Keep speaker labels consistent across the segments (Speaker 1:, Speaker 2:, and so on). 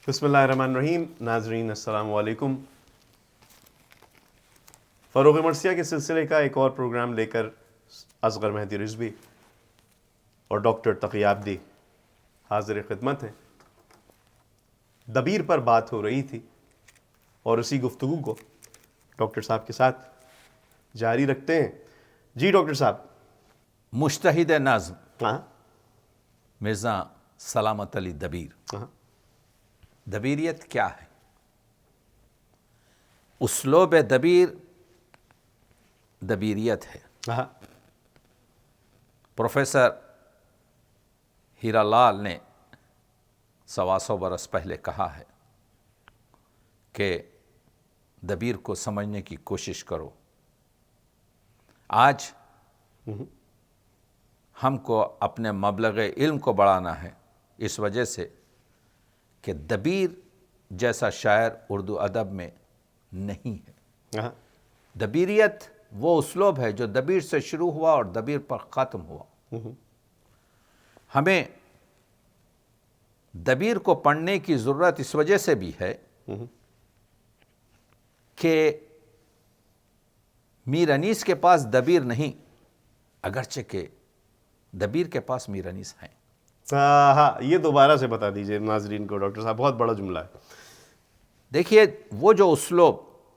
Speaker 1: بسم اللہ الرحمن الرحیم. ناظرین السلام علیکم. فروغ مرثیہ کے سلسلے کا ایک اور پروگرام لے کر اصغر مہدی رضوی اور ڈاکٹر تقی عابدی حاضر خدمت ہیں. دبیر پر بات ہو رہی تھی اور اسی گفتگو کو ڈاکٹر صاحب کے ساتھ جاری رکھتے ہیں. جی ڈاکٹر صاحب.
Speaker 2: مجتہد نظم
Speaker 1: ہاں
Speaker 2: مرزا سلامت علی دبیر.
Speaker 1: ہاں
Speaker 2: دبیریت کیا ہے؟ اسلوب دبیر دبیریت ہے.
Speaker 1: ہاں
Speaker 2: پروفیسر ہیرا لال نے 125 برس پہلے کہا ہے کہ دبیر کو سمجھنے کی کوشش کرو. آج ہم کو اپنے مبلغ علم کو بڑھانا ہے اس وجہ سے کہ دبیر جیسا شاعر اردو ادب میں نہیں ہے.
Speaker 1: ہاں
Speaker 2: دبیریت وہ اسلوب ہے جو دبیر سے شروع ہوا اور دبیر پر ختم ہوا. ہمیں دبیر کو پڑھنے کی ضرورت اس وجہ سے بھی ہے کہ میر انیس کے پاس دبیر نہیں، اگرچہ کہ دبیر کے پاس میر انیس ہیں.
Speaker 1: ہاں یہ دوبارہ سے بتا دیجئے ناظرین کو ڈاکٹر صاحب، بہت بڑا جملہ ہے.
Speaker 2: دیکھیے وہ جو اسلوب،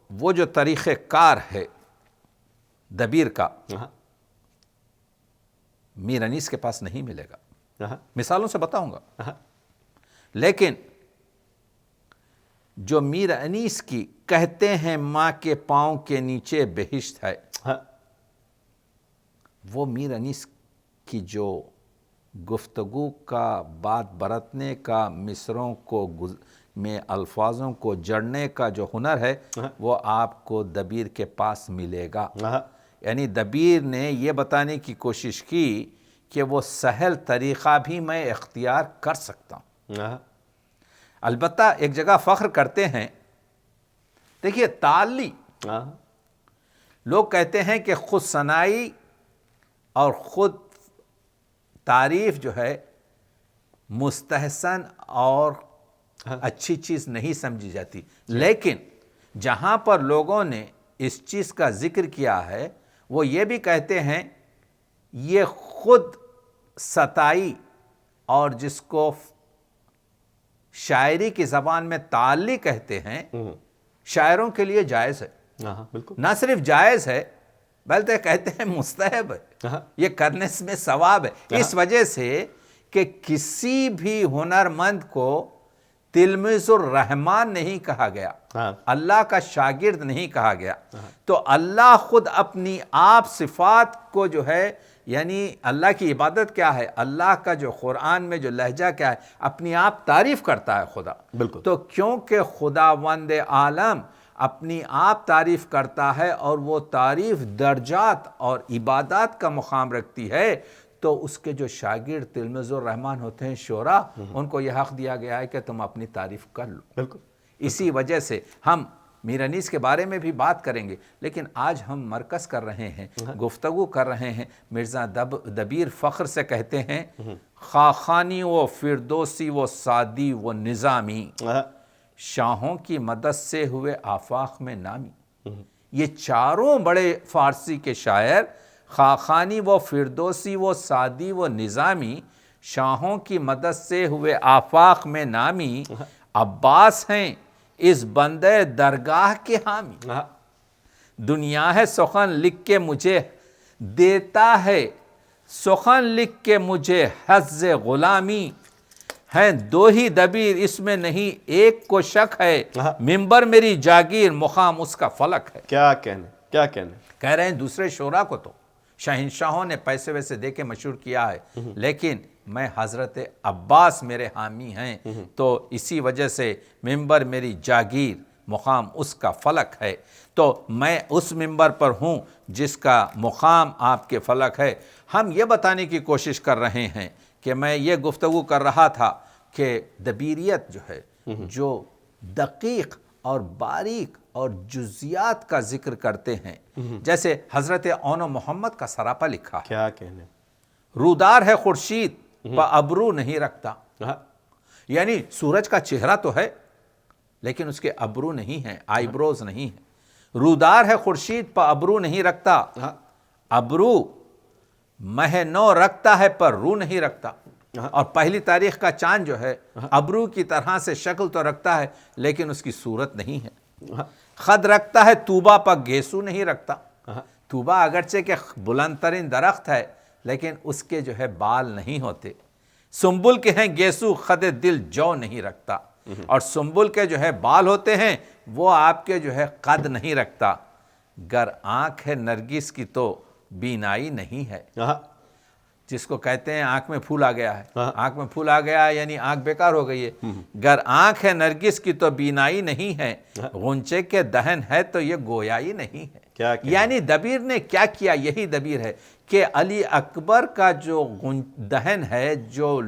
Speaker 2: وہ جو طریقہ کار ہے دبیر کا،
Speaker 1: ہاں
Speaker 2: میر انیس کے پاس نہیں ملے گا.
Speaker 1: ہاں
Speaker 2: مثالوں سے بتاؤں گا.
Speaker 1: ہاں
Speaker 2: لیکن جو میر انیس کی کہتے ہیں ماں کے پاؤں کے نیچے بہشت ہے،
Speaker 1: ہاں
Speaker 2: وہ میر انیس کی جو گفتگو کا، بات برتنے کا، مصروں کو میں الفاظوں کو جڑنے کا جو ہنر ہے وہ آپ کو دبیر کے پاس ملے گا.
Speaker 1: ہاں
Speaker 2: یعنی دبیر نے یہ بتانے کی کوشش کی کہ وہ سہل طریقہ بھی میں اختیار کر سکتا ہوں.
Speaker 1: ہاں
Speaker 2: البتہ ایک جگہ فخر کرتے ہیں. دیکھیے تعلی،
Speaker 1: ہاں
Speaker 2: لوگ کہتے ہیں کہ خود ثنائی اور خود تعریف جو ہے مستحسن اور اچھی چیز نہیں سمجھی جاتی. لیکن جہاں پر لوگوں نے اس چیز کا ذکر کیا ہے وہ یہ بھی کہتے ہیں یہ خود ستائی اور جس کو شاعری کی زبان میں تعلی کہتے ہیں، شاعروں کے لیے جائز ہے.
Speaker 1: ہاں بالکل.
Speaker 2: نہ صرف جائز ہے بلکہ کہتے ہیں مستحب ہے، یہ کرنے میں ثواب ہے. اس وجہ سے کہ کسی بھی ہنرمند کو تلميذ الرحمن نہیں کہا گیا، اللہ کا شاگرد نہیں کہا گیا. تو اللہ خود اپنی آپ صفات کو جو ہے، یعنی اللہ کی عبادت کیا ہے، اللہ کا جو قرآن میں جو لہجہ کیا ہے، اپنی آپ تعریف کرتا ہے خدا.
Speaker 1: بالکل.
Speaker 2: تو کیونکہ خداوند عالم اپنی آپ تعریف کرتا ہے اور وہ تعریف درجات اور عبادات کا مقام رکھتی ہے، تو اس کے جو شاگرد تلميذ الرحمن ہوتے ہیں شعراء، ان کو یہ حق دیا گیا ہے کہ تم اپنی تعریف کر لو.
Speaker 1: بالکل.
Speaker 2: اسی وجہ سے ہم میر انیس کے بارے میں بھی بات کریں گے، لیکن آج ہم مرکز کر رہے ہیں، گفتگو کر رہے ہیں. مرزا دبیر فخر سے کہتے ہیں خاقانی و فردوسی و سعدی و نظامی، شاہوں کی مدد سے ہوئے آفاق میں نامی. یہ چاروں بڑے فارسی کے شاعر، خاقانی و فردوسی و سعدی و نظامی، شاہوں کی مدد سے ہوئے آفاق میں نامی، عباس ہیں اس بندے درگاہ کے حامی. دنیا ہے سخن لکھ کے مجھے دیتا ہے، سخن لکھ کے مجھے حظ غلامی. ہیں دو ہی دبیر اس میں نہیں ایک کو شک ہے، منبر میری جاگیر مقام اس کا فلک ہے.
Speaker 1: کیا کہنے، کیا کہنے.
Speaker 2: کہہ رہے ہیں دوسرے شعراء کو تو شہنشاہوں نے پیسے ویسے دے کے مشہور کیا ہے، لیکن میں حضرت عباس میرے حامی ہیں، تو اسی وجہ سے منبر میری جاگیر مقام اس کا فلک ہے. تو میں اس منبر پر ہوں جس کا مقام آپ کے فلک ہے. ہم یہ بتانے کی کوشش کر رہے ہیں کہ میں یہ گفتگو کر رہا تھا کہ دبیریت جو ہے، جو دقیق اور باریک اور جزیات کا ذکر کرتے ہیں، جیسے حضرت اون محمد کا سراپا لکھا ہے،
Speaker 1: کیا کہنے.
Speaker 2: رودار ہے خورشید پا ابرو نہیں رکھتا، یعنی سورج کا چہرہ تو ہے لیکن اس کے ابرو نہیں ہیں، آئی بروز نہیں ہیں۔ رودار ہے خورشید پر ابرو نہیں رکھتا، ابرو مہ نو رکھتا ہے پر رو نہیں رکھتا۔ اور پہلی تاریخ کا چاند جو ہے ابرو کی طرح سے شکل تو رکھتا ہے لیکن اس کی صورت نہیں ہے۔ خد رکھتا ہے طوبہ پر گیسو نہیں رکھتا۔ طوبہ اگرچہ کہ بلند ترین درخت ہے لیکن اس کے جو ہے بال نہیں ہوتے۔ سنبل کے ہیں گیسو خد دل جو نہیں رکھتا، اور سنبل کے جو ہے بال ہوتے ہیں وہ آپ کے جو ہے قد نہیں رکھتا۔ گر آنکھ ہے نرگس کی تو بینائی نہیں ہے، جس کو کہتے ہیں آنکھ میں پھول آ گیا ہے، آنکھ میں پھول آ گیا ہے یعنی آنکھ بیکار ہو گئی ہے۔ گر آنکھ ہے نرگس کی تو بینائی نہیں ہے، غنچے کے دہن ہے تو یہ گویائی نہیں ہے۔ یعنی دبیر نے کیا کیا؟ یہی دبیر ہے کہ علی اکبر کا جو دہن ہے، جو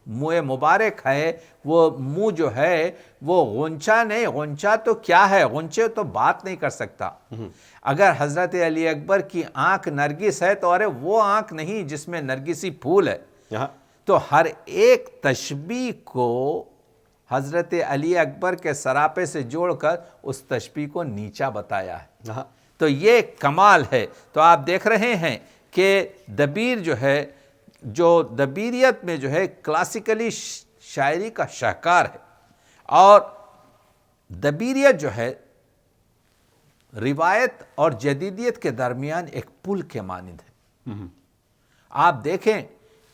Speaker 2: منہ مبارک ہے، وہ منہ جو ہے وہ غنچہ نہیں، غنچہ تو کیا ہے، غنچے تو بات نہیں کر سکتا۔ اگر حضرت علی اکبر کی آنکھ نرگس ہے تو ارے وہ آنکھ نہیں جس میں نرگسی پھول ہے۔ تو ہر ایک تشبیہ کو حضرت علی اکبر کے سراپے سے جوڑ کر اس تشبیہ کو نیچا بتایا ہے۔ تو یہ کمال ہے۔ تو آپ دیکھ رہے ہیں کہ دبیر جو ہے، جو دبیریت میں جو ہے کلاسیکلی شاعری کا شاہکار ہے، اور دبیریت جو ہے روایت اور جدیدیت کے درمیان ایک پل کے مانند ہے۔ آپ دیکھیں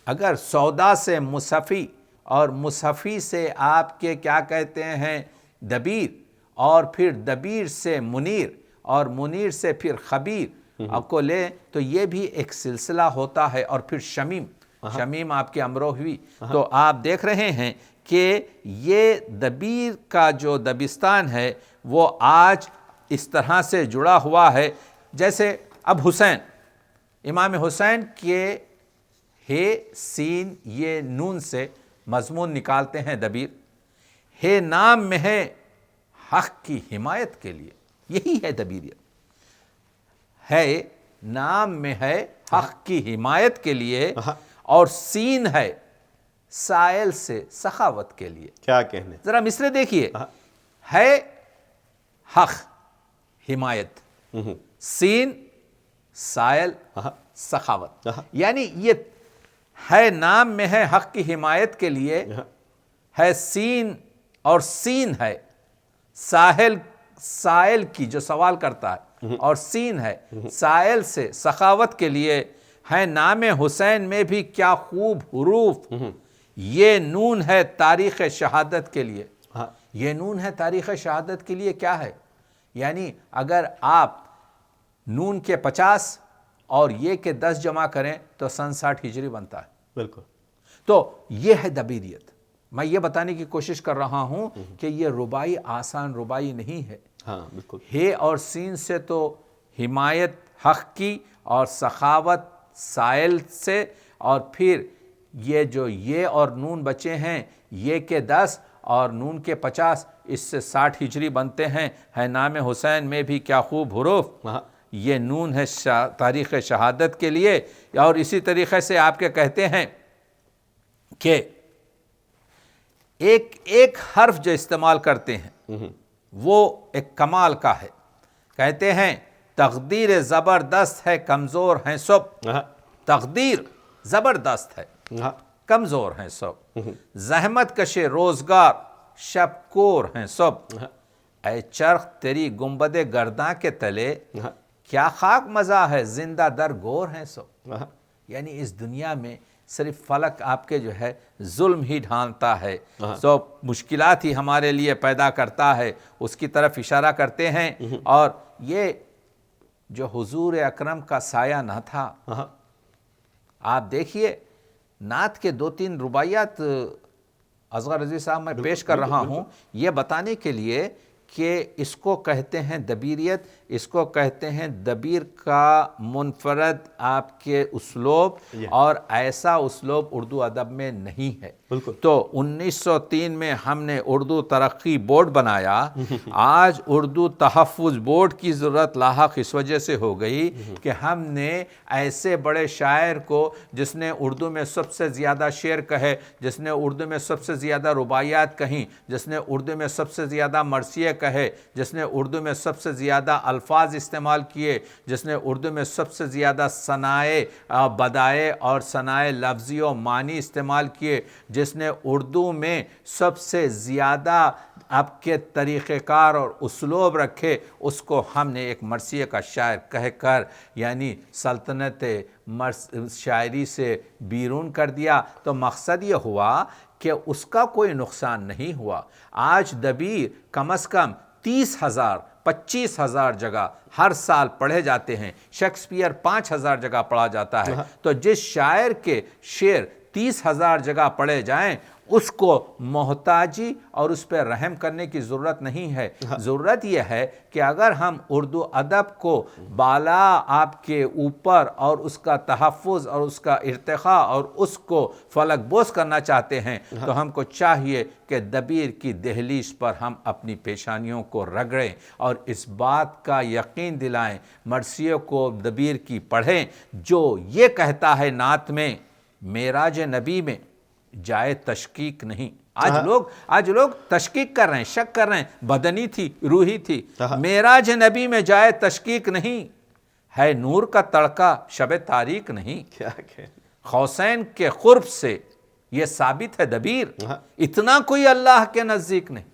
Speaker 2: اگر سودا سے مصحفی اور مصحفی سے آپ کے کیا کہتے ہیں دبیر، اور پھر دبیر سے منیر، اور منیر سے پھر خبیر کو لیں تو یہ بھی ایک سلسلہ ہوتا ہے، اور پھر شمیم، شمیم آپ کے امروہوی۔ تو آپ دیکھ رہے ہیں کہ یہ دبیر کا جو دبستان ہے وہ آج اس طرح سے جڑا ہوا ہے، جیسے اب حسین، امام حسین کے ہے سین یہ نون سے مضمون نکالتے ہیں دبیر۔ ہے نام میں ہے حق کی حمایت کے لیے، یہی ہے دبیریت۔ ہے نام میں ہے حق کی حمایت کے لیے، اور سین ہے سائل سے سخاوت کے لیے۔
Speaker 1: کیا کہنے،
Speaker 2: ذرا مصرے دیکھیے، ہے حق حمایت، سین سائل سخاوت، یعنی یہ ہے نام میں ہے حق کی حمایت کے لیے، ہے سین، اور سین ہے سائل کی جو سوال کرتا ہے، اور سین ہے سائل سے سخاوت کے لیے۔ ہے نام حسین میں بھی کیا خوب حروف، یہ نون ہے تاریخ شہادت کے لیے۔ یہ نون ہے تاریخ شہادت کے لیے کیا ہے؟ یعنی اگر آپ نون کے 50 اور یہ کے 10 جمع کریں تو 60 ہجری بنتا ہے۔
Speaker 1: بالکل۔
Speaker 2: تو یہ ہے دبیریت۔ میں یہ بتانے کی کوشش کر رہا ہوں کہ یہ ربائی آسان ربائی نہیں ہے۔
Speaker 1: ہاں بالکل۔
Speaker 2: ہے اور سین سے تو حمایت حق کی، اور سخاوت سائل سے، اور پھر یہ جو یہ اور نون بچے ہیں، یہ کے 10 اور نون کے 50، اس سے 60 ہجری بنتے ہیں۔ ہے نام حسین میں بھی کیا خوب حروف، یہ نون ہے تاریخ شہادت کے لیے۔ اور اسی طریقے سے آپ کے کہتے ہیں کہ ایک حرف جو استعمال کرتے ہیں وہ ایک کمال کا ہے۔ کہتے ہیں تقدیر زبردست ہے کمزور ہیں سب، تقدیر زبردست ہے کمزور ہیں سب، زحمت کش روزگار شب کور ہیں سب، اے چرخ تیری گنبد گرداں کے تلے کیا خاک مزہ ہے زندہ در گور ہیں سب۔ یعنی اس دنیا میں صرف فلک آپ کے جو ہے ظلم ہی ڈھانتا ہے، سو مشکلات ہی ہمارے لیے پیدا کرتا ہے، اس کی طرف اشارہ کرتے ہیں۔ اور یہ جو حضور اکرم کا سایہ نہ تھا، آپ دیکھیے نعت کے 2-3 رباعیات اصغر رضوی صاحب میں پیش کر رہا ہوں، یہ بتانے کے لیے کہ اس کو کہتے ہیں دبیریت، اس کو کہتے ہیں دبیر کا منفرد آپ کے اسلوب، اور ایسا اسلوب اردو ادب میں نہیں ہے۔
Speaker 1: بالکل۔
Speaker 2: تو 1903 میں ہم نے اردو ترقی بورڈ بنایا۔ آج اردو تحفظ بورڈ کی ضرورت لاحق اس وجہ سے ہو گئی کہ ہم نے ایسے بڑے شاعر کو، جس نے اردو میں سب سے زیادہ شعر کہے، جس نے اردو میں سب سے زیادہ رباعیات کہیں، جس نے اردو میں سب سے زیادہ مرثیے کہے، جس نے اردو میں سب سے زیادہ الفاظ استعمال کیے، جس نے اردو میں سب سے زیادہ ثنائے بدائے اور ثنائے لفظی و معنی استعمال کیے، جس نے اردو میں سب سے زیادہ آپ کے طریقہ کار اور اسلوب رکھے، اس کو ہم نے ایک مرثیے کا شاعر کہہ کر یعنی سلطنت شاعری سے بیرون کر دیا۔ تو مقصد یہ ہوا کہ اس کا کوئی نقصان نہیں ہوا۔ آج دبیر کم از کم 30,000 25,000 جگہ ہر سال پڑھے جاتے ہیں، شیکسپیئر 5,000 جگہ پڑھا جاتا ہے۔ تو جس شاعر کے شعر 30,000 جگہ پڑھے جائیں، اس کو محتاجی اور اس پہ رحم کرنے کی ضرورت نہیں ہے۔ ضرورت یہ ہے کہ اگر ہم اردو ادب کو بالا آپ کے اوپر اور اس کا تحفظ اور اس کا ارتقاء اور اس کو فلک بوس کرنا چاہتے ہیں، تو ہم کو چاہیے کہ دبیر کی دہلیز پر ہم اپنی پیشانیوں کو رگڑیں اور اس بات کا یقین دلائیں، مرثیے کو دبیر کی پڑھیں جو یہ کہتا ہے نعت میں، معراج نبی میں جائے تشکیک نہیں۔ آج لوگ تشکیک کر رہے ہیں، شک کر رہے ہیں، بدنی تھی، روحی تھی۔ معراج نبی میں جائے تشکیک نہیں، ہے نور کا تڑکا شب تاریک نہیں۔
Speaker 1: کیا کہ
Speaker 2: حسین کے قرب سے یہ ثابت ہے دبیر، اتنا کوئی اللہ کے نزدیک نہیں۔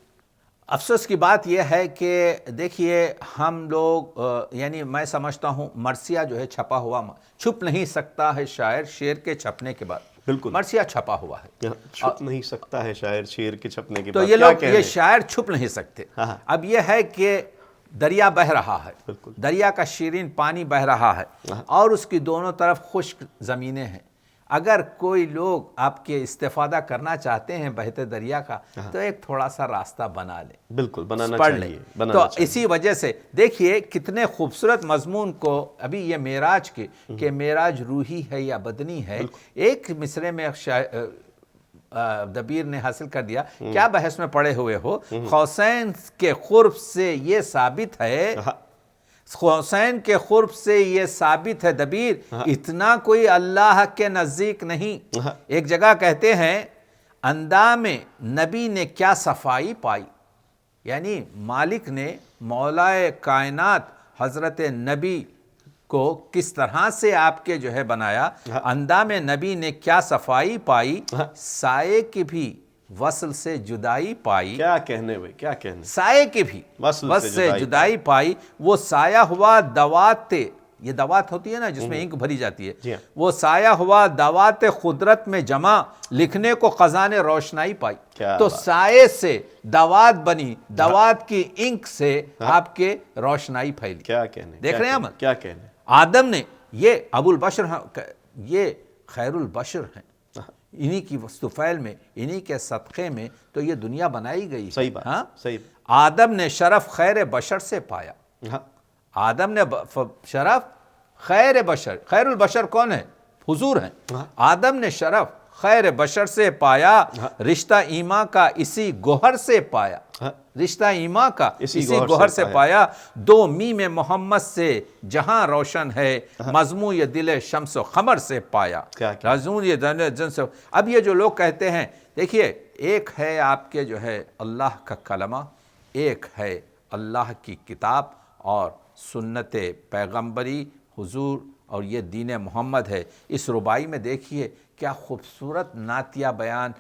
Speaker 2: افسوس کی بات یہ ہے کہ دیکھیے ہم لوگ یعنی میں سمجھتا ہوں مرثیہ جو ہے چھپا ہوا چھپ نہیں سکتا ہے شاعر شعر کے چھپنے کے بعد۔
Speaker 1: بالکل،
Speaker 2: مرثیہ چھپا ہوا ہے،
Speaker 1: چھپ نہیں سکتا ہے شاعر شعر کے چھپنے کے
Speaker 2: تو
Speaker 1: بعد۔
Speaker 2: یہ لوگ یہ شاعر چھپ نہیں سکتے۔
Speaker 1: ہاں۔
Speaker 2: اب یہ ہے کہ دریا بہہ رہا ہے،
Speaker 1: بالکل،
Speaker 2: دریا کا شیرین پانی بہہ رہا ہے اور اس کی دونوں طرف خشک زمینیں ہیں۔ اگر کوئی لوگ آپ کے استفادہ کرنا چاہتے ہیں بہتے دریا کا، تو ایک تھوڑا سا راستہ بنا لیں،
Speaker 1: بالکل بنانا
Speaker 2: پڑھ لیں۔
Speaker 1: چاہیے،
Speaker 2: تو اسی وجہ سے دیکھیے کتنے خوبصورت مضمون کو ابھی یہ معراج کے کہ معراج روحی ہے یا بدنی ہے، ایک مصرے میں دبیر نے حاصل کر دیا۔ کیا بحث میں پڑے ہوئے ہو؟ حسین کے قرب سے یہ ثابت ہے، حسین کے قرب سے یہ ثابت ہے دبیر، اتنا کوئی اللہ کے نزدیک نہیں۔ ایک جگہ کہتے ہیں اندام نبی نے کیا صفائی پائی، یعنی مالک نے مولائے کائنات حضرت نبی کو کس طرح سے آپ کے جو ہے بنایا، اندام نبی نے کیا صفائی پائی، سائے کی بھی وصل سے جدائی پائی۔
Speaker 1: کیا کہنے بھائی، کیا کہنے،
Speaker 2: سائے کی بھی وصل سے جدائی پائی، وہ سایہ ہوا دوات، یہ دوات ہوتی ہے نا جس میں انک بھری جاتی ہے، وہ سایہ ہوا دوات قدرت میں جمع، لکھنے کو خزان روشنائی پائی۔ تو سائے سے دوات بنی، دوات کی انک سے آپ کے روشنائی پھیلی۔
Speaker 1: کیا کہنے،
Speaker 2: دیکھ رہے ہیں ہم،
Speaker 1: کیا کہنے،
Speaker 2: آدم نے، یہ ابو البشر، یہ خیر البشر ہیں، انہی کی وصفیل میں، انہی کے صدقے میں تو یہ دنیا بنائی گئی ہے۔
Speaker 1: صحیح بات، صحیح بات۔
Speaker 2: آدم نے شرف خیر بشر سے پایا، آدم نے شرف خیر بشر، خیر البشر کون ہے؟ حضور ہیں۔ آدم نے شرف خیر بشر سے پایا، رشتہ ایمان کا اسی گوہر سے پایا، رشتہ ایمان کا اسی گوہر سے پایا، دو میم محمد سے جہاں روشن ہے، مضمون یہ دل شمس و قمر سے پایا، مضمون یہ دل جنس۔ اب یہ جو لوگ کہتے ہیں، دیکھیے ایک ہے آپ کے جو ہے اللہ کا کلمہ، ایک ہے اللہ کی کتاب اور سنت پیغمبری حضور اور یہ دین محمد ہے۔ اس ربائی میں دیکھیے کیا خوبصورت نعتیہ بیان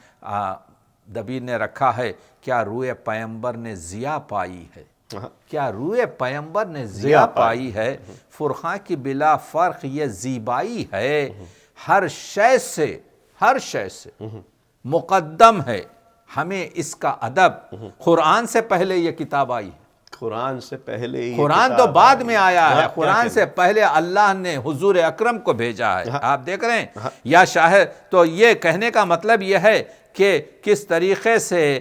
Speaker 2: دبیر نے رکھا ہے، کیا روئے پیمبر نے ضیا پائی ہے، کیا روئے پیمبر نے ضیا پائی ہے، فرقاں کی بلا فرق یہ زیبائی ہے، ہر شے سے مقدم ہے ہمیں اس کا ادب، قرآن سے پہلے یہ کتاب آئی ہے،
Speaker 1: قرآن سے پہلے ہی،
Speaker 2: قرآن تو بعد میں آیا ہے، قرآن سے پہلے اللہ نے حضور اکرم کو بھیجا ہے۔ آپ دیکھ رہے ہیں یا شاہد، تو یہ کہنے کا مطلب یہ ہے کہ کس طریقے سے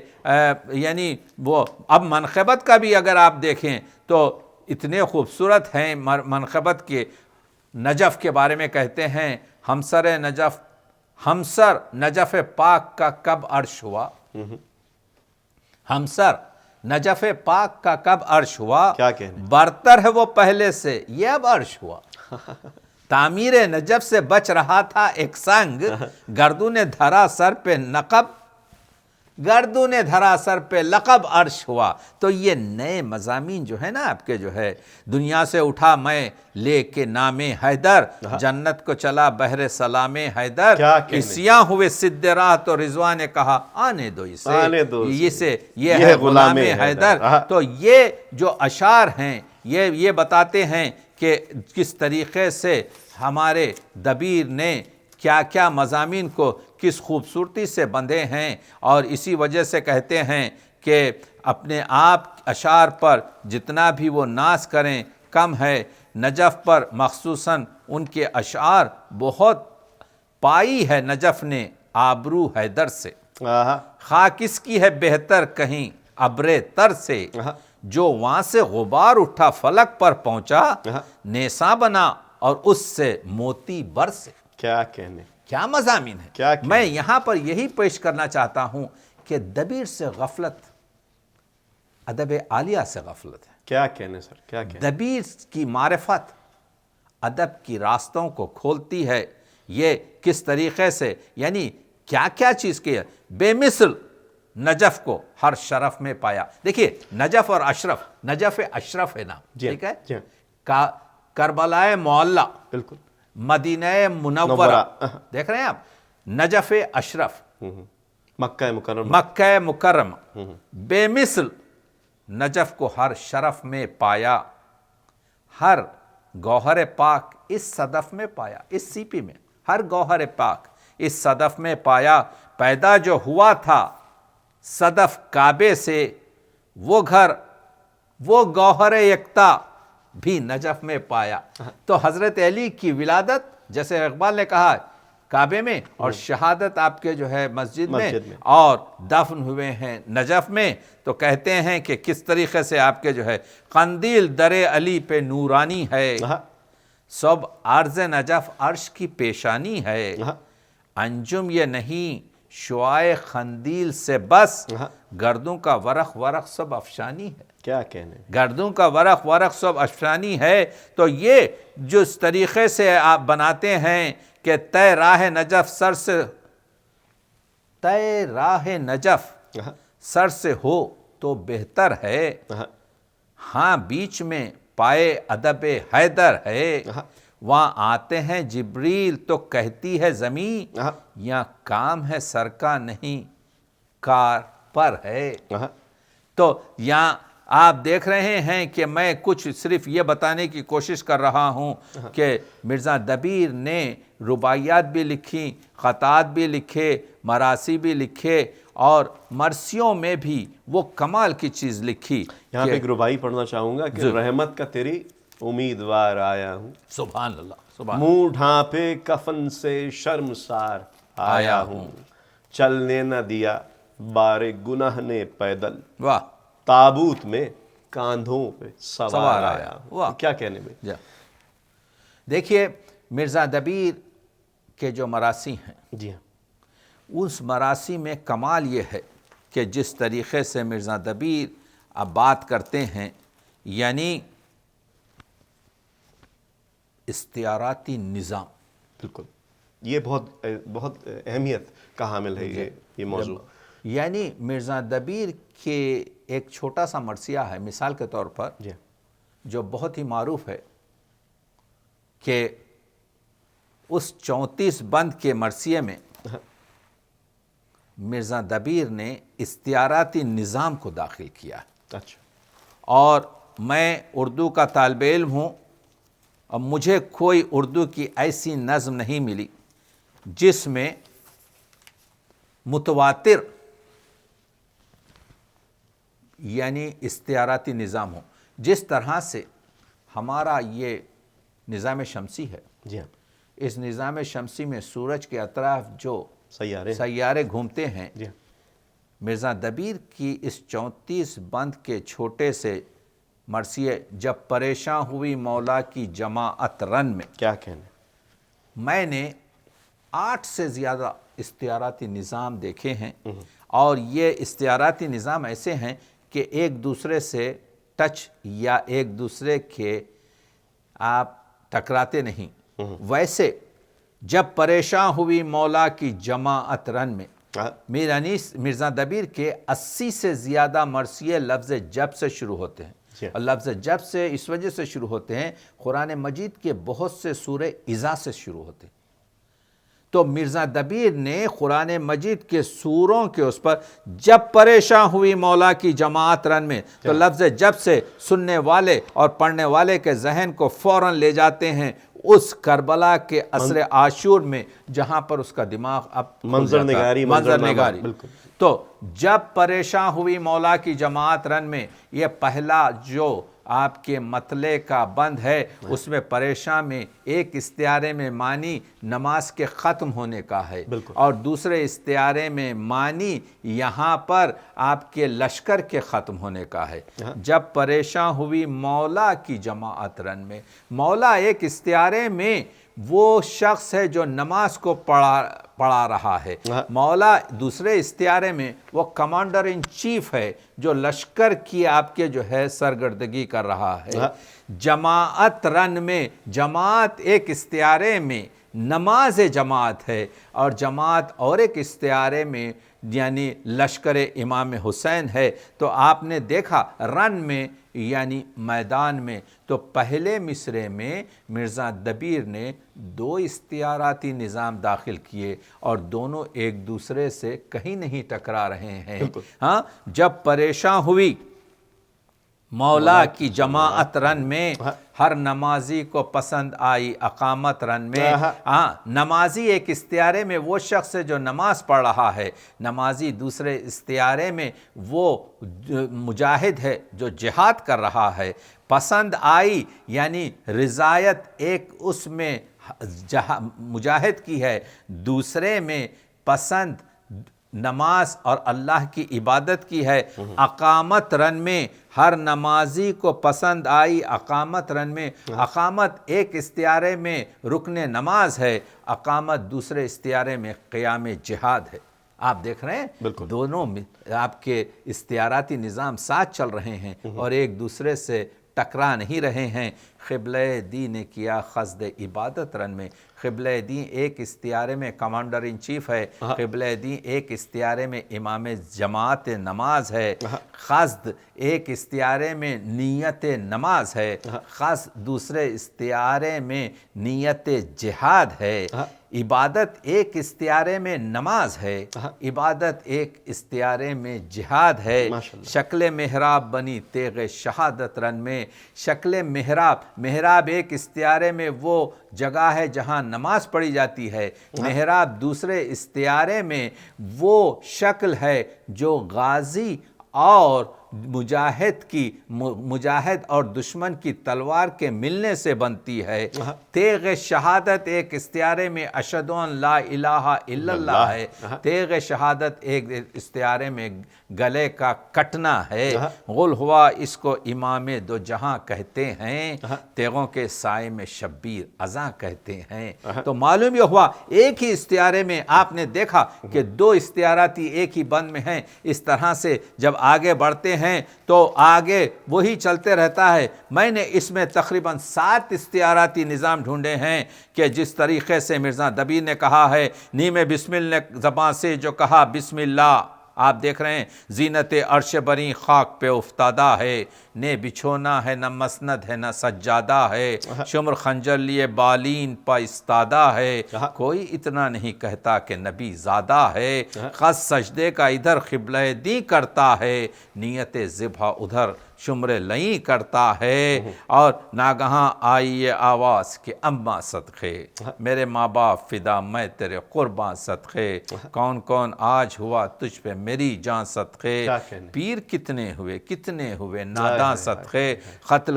Speaker 2: یعنی وہ اب منقبت کا بھی اگر آپ دیکھیں تو اتنے خوبصورت ہیں منقبت کے. نجف کے بارے میں کہتے ہیں ہمسر نجف پاک کا کب عرش ہوا. ہمسر نجف پاک کا کب عرش ہوا.
Speaker 1: کیا کہنے.
Speaker 2: برتر ہے وہ پہلے سے یہ اب عرش ہوا. تعمیر نجف سے بچ رہا تھا ایک سنگ، گردون دھرا سر پہ نقب، گردوں نے دھرا سر پہ لقب عرش ہوا. تو یہ نئے مضامین جو ہے نا آپ کے جو ہے، دنیا سے اٹھا میں لے کے نام حیدر، جنت کو چلا بحر سلام حیدر، عیسیاں ہوئے سد راہ تو رضوان نے کہا آنے دو اسے، یہ ہے غلام حیدر. تو یہ جو اشعار ہیں یہ بتاتے ہیں کہ کس طریقے سے ہمارے دبیر نے کیا کیا مضامین کو کس خوبصورتی سے بندھے ہیں. اور اسی وجہ سے کہتے ہیں کہ اپنے آپ اشعار پر جتنا بھی وہ ناز کریں کم ہے. نجف پر مخصوصاً ان کے اشعار بہت پائی ہے نجف نے آبرو حیدر سے. خاک اس کی ہے بہتر کہیں ابر تر سے، جو وہاں سے غبار اٹھا فلک پر پہنچا، نیسا بنا اور اس سے موتی برسے.
Speaker 1: کیا کہنے،
Speaker 2: کیا مضامین ہے. میں یہاں پر یہی پیش کرنا چاہتا ہوں کہ دبیر سے غفلت ادب عالیہ سے غفلت ہے.
Speaker 1: کیا کہنے سر، کیا کہنے.
Speaker 2: دبیر کی معرفت ادب کی راستوں کو کھولتی ہے. یہ کس طریقے سے، یعنی کیا کیا چیز کی ہے. بے مثل نجف کو ہر شرف میں پایا. دیکھیے نجف اور اشرف، نجف اشرف ہے نام، ٹھیک ہے. کربلائے معلیٰ، بالکل. مدینہ منورہ، دیکھ رہے ہیں آپ. نجف اشرف،
Speaker 1: مکہ مکرمہ،
Speaker 2: مکہ مکرمہ. بے مثل نجف کو ہر شرف میں پایا، ہر گوہر پاک اس صدف میں پایا. اس سی پی میں ہر گوہر پاک اس صدف میں پایا. پیدا جو ہوا تھا صدف کعبے سے، وہ گھر وہ گوہر یکتا بھی نجف میں پایا. تو حضرت علی کی ولادت جیسے اقبال نے کہا کعبے میں، اور شہادت آپ کے جو ہے مسجد میں، اور دفن ہوئے ہیں نجف میں. تو کہتے ہیں کہ کس طریقے سے آپ کے جو ہے قندیل در علی پہ نورانی ہے، سب عرض نجف عرش کی پیشانی ہے. انجم یہ نہیں شعاع خندیل سے بس، گردوں کا ورق ورق سب افشانی ہے.
Speaker 1: کیا کہنے،
Speaker 2: گردوں کا ورق ورق سب افشانی ہے. تو یہ جو اس طریقے سے آپ بناتے ہیں کہ طے راہ نجف سر سے ہو تو بہتر ہے. ہاں بیچ میں پائے ادب حیدر ہے، وہاں آتے ہیں جبریل تو کہتی ہے زمین، یا کام ہے سر کا نہیں کار پر ہے. تو یہاں آپ دیکھ رہے ہیں کہ میں کچھ صرف یہ بتانے کی کوشش کر رہا ہوں کہ مرزا دبیر نے رباعیات بھی لکھی، خطات بھی لکھے، مراثی بھی لکھے، اور مرثیوں میں بھی وہ کمال کی چیز لکھی.
Speaker 1: یہاں پہ ایک رباعی پڑھنا چاہوں گا کہ رحمت کا تیری امیدوار آیا ہوں،
Speaker 2: سبحان اللہ، سبحان
Speaker 1: منہ ڈھانپے کفن سے شرمسار آیا ہوں، چلنے نہ دیا بار گناہ نے پیدل،
Speaker 2: واہ،
Speaker 1: تابوت میں کاندھوں پہ سوار آیا ہوں. کیا کہنے میں.
Speaker 2: دیکھیے مرزا دبیر کے جو مراثی ہیں،
Speaker 1: جی ہاں،
Speaker 2: اس مراثی میں کمال یہ ہے کہ جس طریقے سے مرزا دبیر اب بات کرتے ہیں، یعنی استعاراتی نظام.
Speaker 1: بالکل. یہ بہت اہمیت کا حامل ہے یہ موضوع.
Speaker 2: یعنی مرزا دبیر کے ایک چھوٹا سا مرثیہ ہے مثال کے طور پر، جو بہت ہی معروف ہے، کہ اس 34 بند کے مرثیے میں مرزا دبیر نے استعاراتی نظام کو داخل کیا.
Speaker 1: اچھا.
Speaker 2: اور میں اردو کا طالب علم ہوں، اور مجھے کوئی اردو کی ایسی نظم نہیں ملی جس میں متواتر یعنی استعاراتی نظام ہو. جس طرح سے ہمارا یہ نظام شمسی ہے،
Speaker 1: جی ہاں،
Speaker 2: اس نظام شمسی میں سورج کے اطراف جو
Speaker 1: سیارے
Speaker 2: گھومتے ہیں،
Speaker 1: جی ہاں،
Speaker 2: مرزا دبیر کی اس 34 بند کے چھوٹے سے مرثیے جب پریشان ہوئی مولا کی جماعت رن میں.
Speaker 1: کیا کہنے.
Speaker 2: میں نے 8 سے زیادہ استعاراتی نظام دیکھے ہیں اور یہ استعاراتی نظام ایسے ہیں کہ ایک دوسرے سے ٹچ یا ایک دوسرے کے آپ ٹکراتے نہیں. ویسے جب پریشان ہوئی مولا کی جماعت رن میں میر انیس مرزا دبیر کے 80 سے زیادہ مرثیے لفظ جب سے شروع ہوتے ہیں. اور لفظ جب سے اس وجہ سے شروع ہوتے ہیں قرآن مجید کے بہت سے سورے اذا سے شروع ہوتے ہیں. تو مرزا دبیر نے قرآن مجید کے سوروں کے اس پر جب پریشان ہوئی مولا کی جماعت رن میں تو لفظ جب سے سننے والے اور پڑھنے والے کے ذہن کو فوراً لے جاتے ہیں اس کربلا کے عصر عاشور میں جہاں پر اس کا دماغ اب
Speaker 1: منظر نگاری.
Speaker 2: تو جب پریشان ہوئی مولا کی جماعت رن میں یہ پہلا جو آپ کے مطلع کا بند ہے اس میں پریشان میں ایک استعارے میں معنی نماز کے ختم ہونے کا ہے اور دوسرے استعارے میں معنی یہاں پر آپ کے لشکر کے ختم ہونے کا ہے. جب پریشان ہوئی مولا کی جماعت رن میں مولا ایک استعارے میں وہ شخص ہے جو نماز کو پڑھا رہا ہے. مولا دوسرے استعارے میں وہ کمانڈر ان چیف ہے جو لشکر کی آپ کے جو ہے سرگردگی کر رہا ہے. جماعت رن میں جماعت ایک استعارے میں نماز جماعت ہے اور جماعت اور ایک استعارے میں یعنی لشکر امام حسین ہے. تو آپ نے دیکھا رن میں یعنی میدان میں تو پہلے مصرے میں مرزا دبیر نے 2 استعاراتی نظام داخل کیے اور دونوں ایک دوسرے سے کہیں نہیں ٹکرا رہے ہیں. ہاں جب پریشان ہوئی مولا کی جماعت رن میں ہر نمازی کو پسند آئی اقامت رن میں. نمازی ایک استعارے میں وہ شخص ہے جو نماز پڑھ رہا ہے. نمازی دوسرے استعارے میں وہ مجاہد ہے جو جہاد کر رہا ہے. پسند آئی یعنی رضایت ایک اس میں مجاہد کی ہے دوسرے میں پسند نماز اور اللہ کی عبادت کی ہے. اقامت رن میں ہر نمازی کو پسند آئی اقامت رن میں. اقامت ایک استعارے میں رکن نماز ہے. اقامت دوسرے استعارے میں قیام جہاد ہے. آپ دیکھ رہے ہیں دونوں میں آپ کے استعاراتی نظام ساتھ چل رہے ہیں اور ایک دوسرے سے ٹکرا نہیں رہے ہیں. قبلہ دی نے کیا قصد عبادت رن میں. قبلہ دی ایک استعارے میں کمانڈر ان چیف ہے. قبلہ دی ایک استعارے میں امام جماعت نماز ہے. قصد ایک استعارے میں نیت نماز ہے. قصد دوسرے استعارے میں نیت جہاد ہے. عبادت ایک استعارے میں نماز ہے. عبادت ایک استعارے میں جہاد ہے. شکل محراب بنی تیغ شہادت رن میں. شکل محراب ایک استعارے میں وہ جگہ ہے جہاں نماز پڑھی جاتی ہے. محراب دوسرے استعارے میں وہ شکل ہے جو غازی اور مجاہد اور دشمن کی تلوار کے ملنے سے بنتی ہے. تیغ شہادت ایک استعارے میں اشہد ان لا الہ الا اللہ ہے. تیغ شہادت ایک استعارے میں گلے کا کٹنا ہے. غل ہوا اس کو امام دو جہاں کہتے ہیں. تیغوں کے سائے میں شبیر ازاں کہتے ہیں. تو معلوم یہ ہوا ایک ہی استعارے میں آپ نے دیکھا کہ 2 استعاراتی ایک ہی بند میں ہیں. اس طرح سے جب آگے بڑھتے ہیں تو آگے وہی چلتے رہتا ہے. میں نے اس میں تقریباً 7 استعاراتی نظام ڈھونڈے ہیں کہ جس طریقے سے مرزا دبیر نے کہا ہے نیم بسم اللہ زبان سے جو کہا بسم اللہ. آپ دیکھ رہے ہیں زینت عرش بری خاک پہ افتادہ ہے. نہ بچھونا ہے نہ مسند ہے نہ سجادہ ہے. شمر خنجر لیے بالین پا استادہ ہے. کوئی اتنا نہیں کہتا کہ نبی زادہ ہے. خس سجدے کا ادھر قبلہ دی کرتا ہے. نیت ذبح ادھر شمر لئی کرتا ہے. اور ناگہاں آئی یہ آواز کہ اماں صدقے میرے ماں باپ فدا میں تیرے قرباں صدقے. کون کون آج ہوا تجھ پہ میری جان صدقے. پیر کتنے ہوئے ناداں صدقے. قتل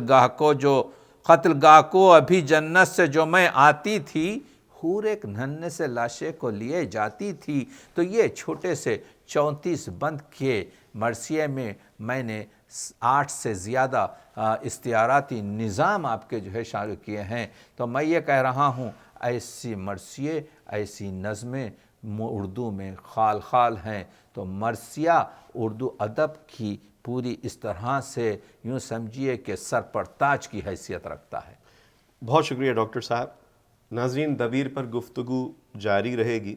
Speaker 2: گاہ کو ابھی جنت سے جو میں آتی تھی حور ایک ننھے سے لاشے کو لیے جاتی تھی. تو یہ چھوٹے سے 34 بند کے مرثیے میں نے 8 سے زیادہ استعاراتی نظام آپ کے جو ہے شامل کیے ہیں. تو میں یہ کہہ رہا ہوں ایسی مرثیے ایسی نظمیں اردو میں خال خال ہیں. تو مرثیہ اردو ادب کی پوری اس طرح سے یوں سمجھیے کہ سر پر تاج کی حیثیت رکھتا ہے.
Speaker 1: بہت شکریہ ڈاکٹر صاحب. ناظرین، دبیر پر گفتگو جاری رہے گی.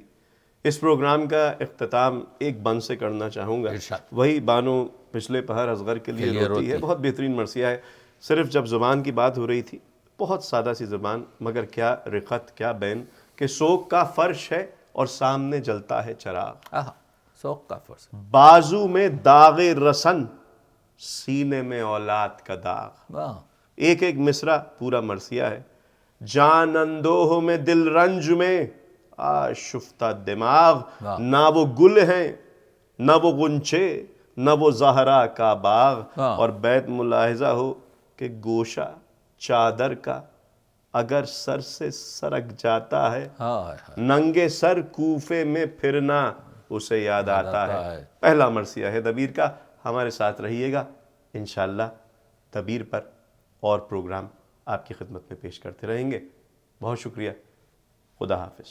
Speaker 1: اس پروگرام کا اختتام ایک بند سے کرنا چاہوں گا.
Speaker 2: ارشاد.
Speaker 1: وہی بانو پچھلے پہر اصغر کے لیے روتی ہے. بہت بہترین مرثیہ ہے. صرف جب زبان کی بات ہو رہی تھی، بہت سادہ سی زبان مگر کیا رقت کیا بین، کہ سوگ کا فرش ہے اور سامنے جلتا ہے چراغ.
Speaker 2: سوق کا فرض.
Speaker 1: بازو میں داغ رسن، سینے میں اولاد کا داغ. ایک ایک مصرع پورا مرثیہ ہے. جان اندوہ میں دل رنج میں آشفتہ دماغ، نہ وہ گل ہیں نہ وہ غنچے نہ وہ زہرا کا باغ. اور بیت ملاحظہ ہو کہ گوشہ چادر کا اگر سر سے سرک جاتا ہے، ننگے سر کوفے میں پھرنا اسے یاد آتا ہے. پہلا مرثیہ ہے دبیر کا. ہمارے ساتھ رہیے گا انشاءاللہ. دبیر پر اور پروگرام آپ کی خدمت میں پیش کرتے رہیں گے. بہت شکریہ. خدا حافظ.